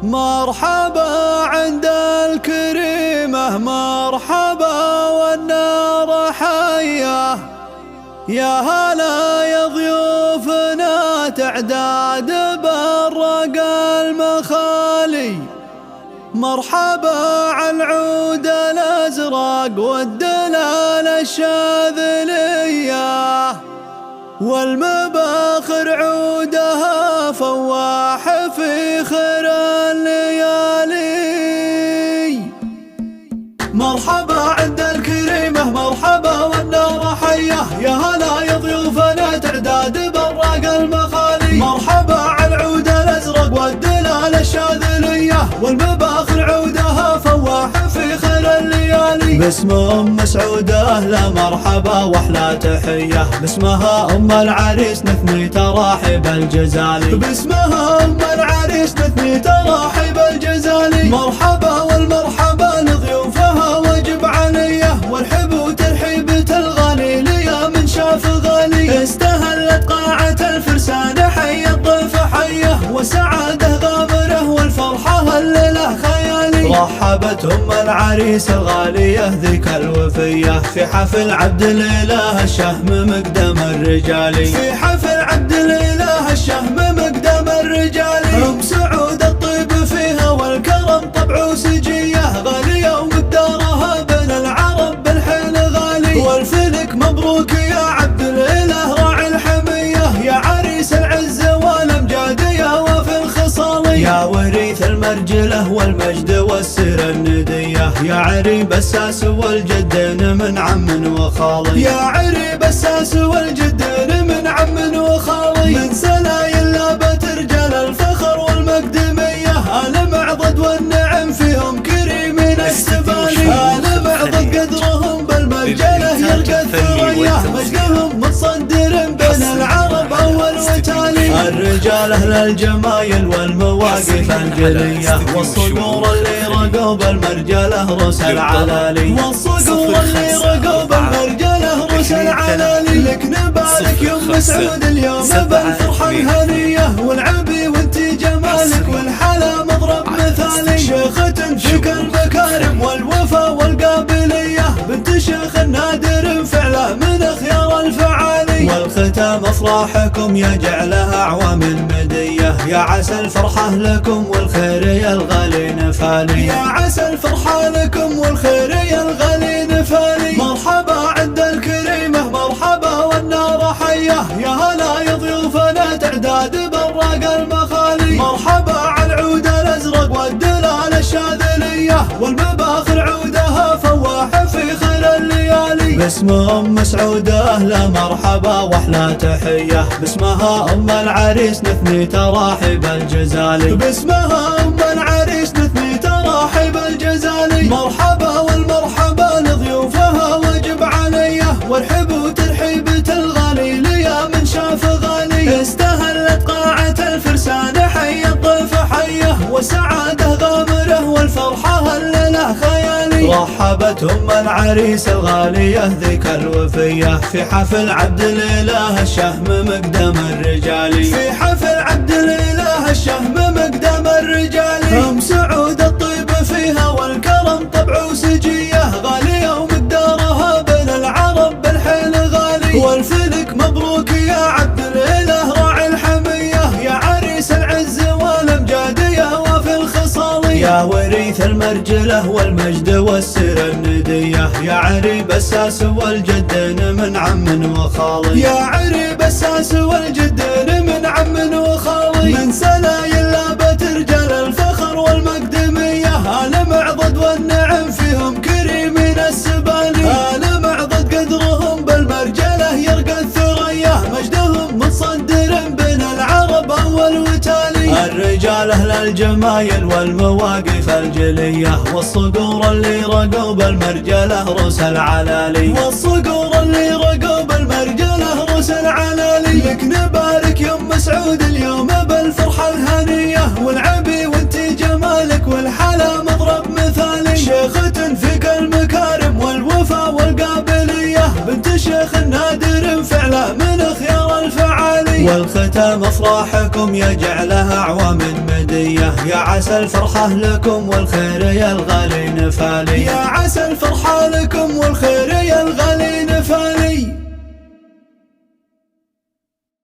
مرحبا عند الكريمة، مرحبا والنار حية. يا هلا يا ضيوفنا تعداد برق المخالي. مرحبا عالعود الأزرق والدلال الشاذلية، والمباخر عودها فواح في خير الليالي. مرحبا عند الكريمة، مرحبا والنار حية. يا هلا يا ضيوفنا تعداد براق المخالي. مرحبا عالعود الأزرق والدلال الشاذلية، والمباخر عودها فواح في خير الليالي. باسم أم سعودة لا مرحبا واحلى تحية، باسمها أم العريس نثني تراحب الجزالي. باسمها أم العريس نثني تراحب الجزالي. مرحبا والمرحبا لضيوفها واجب عليه، والحب وترحيبة الغالي ليا من شاف غالي. استهلت قاعة الفرسان حي الضيف حيه، وسعاده غامره والفرحة الليلة خيالي. رحبت أم العريس الغالية ذيك الوفية، في حفل عبد الإله الشهم مقدم الرجالي. في حفل عبد الإله الشهم مقدم الرجالي. أم سعود الطيب فيها والكرم طبع وسجية، غالية ومقدارها بين العرب بالحين غالي. والفلك مبروك يا عبد الإله راعي الحمية، يا عريس العزة والأمجادية وفي الخصالي. يا وريث المرجلة والمجد والسير الندية، يا عريب الساس والجدين من عم وخالي. يا عريب الساس والجدين من عم وخالي. من سلايل لابت رجال الفخر والمقدمية، آل معضد والنعم فيهم كريمين السبالي. آل معضد قدرهم بالمرجلة يرقى الثريا، مجدهم متصدر بين العرب أول وتالي. الرجال أهل الجمايل والمواقف الجلية، والصقور اللي رقوا بالمرجلة رؤوس العلالي. والصقور اللي رقوا بالمرجلة رؤوس العلالي. لك نبارك يوم سعود اليوم بالفرحة الهنية، والعبي وانتي جمالك والحلا مضرب مثالي. شيخة فيك المكارم والوفا والقابلية، بنت شيخ نادر فعله من خيار الفعالي. والختام افراحكم يجعلها اعوام المدية، يا عسى الفرحة لكم والخير يا الغالي نفالي. يا عسى الفرحة لكم والخير يا الغالي نفالي. مرحبا عند الكريمة، مرحبا والنار حية. يا هلا يا ضيوفنا تعداد براق المخالي. مرحبا عالعود الازرق والدلال الشاذلية، والمباخر عودها فواح في خير الليالي. باسم أم سعودة لا مرحبا واحلى تحية، باسمها أم العريس نثني تراحب الجزالي. باسمها أم العريس نثني تراحب الجزالي. مرحبا والمرحبا لضيوفها واجب عليه، والحب وترحيبة الغالي ليا من شاف غالي. استهلت قاعة الفرسان حي الضيف حيه، وسعاده غامره والفرحة الليلة خيالي. رحبت أم العريس الغالية ذيك الوفية، في حفل عبد الإله الشهم مقدم الرجالي. في حفل عبد الإله الشهم مقدم الرجالي. أم سعود الطيب فيها والكرم طبع وسجية، غالية ومقدارها بين العرب بالحين غالي. والفلك مبروك يا عبد الإله راعي الحمية، يا عريس العزة والأمجادية وفي الخصالي. يا وريث المرجلة والمجد والسير الندية، يا عريب الساس والجدين من عم وخالي. يا عريب الساس والجدين من عم وخالي. من سلايل لابت رجال الفخر والمقدمية، آل معضد والنعم فيهم كريمين السبالي. آل معضد قدرهم بالمرجلة يرقى الثريا، مجدهم متصدر بين العرب أول وتالي. الرجال أهل الجمايل والمواقف الجلية، والصقور اللي رقوا بالمرجلة رؤوس العلالي. والصقور اللي رقوا بالمرجلة رؤوس العلالي. لك نبارك يوم سعود اليوم بالفرحة الهنية، والعبي وانتي جمالك والحلا مضرب مثالي. شيخة فيك المكارم والوفا والقابلية، بنت شيخ نادر فعله من خيار الفعالي. والختام افراحكم يجعلها اعوام مديه. يا عسى الفرحه لكم والخير يا الغالي نفالي، يا عسى الفرحه لكم والخير يا الغالي نفالي.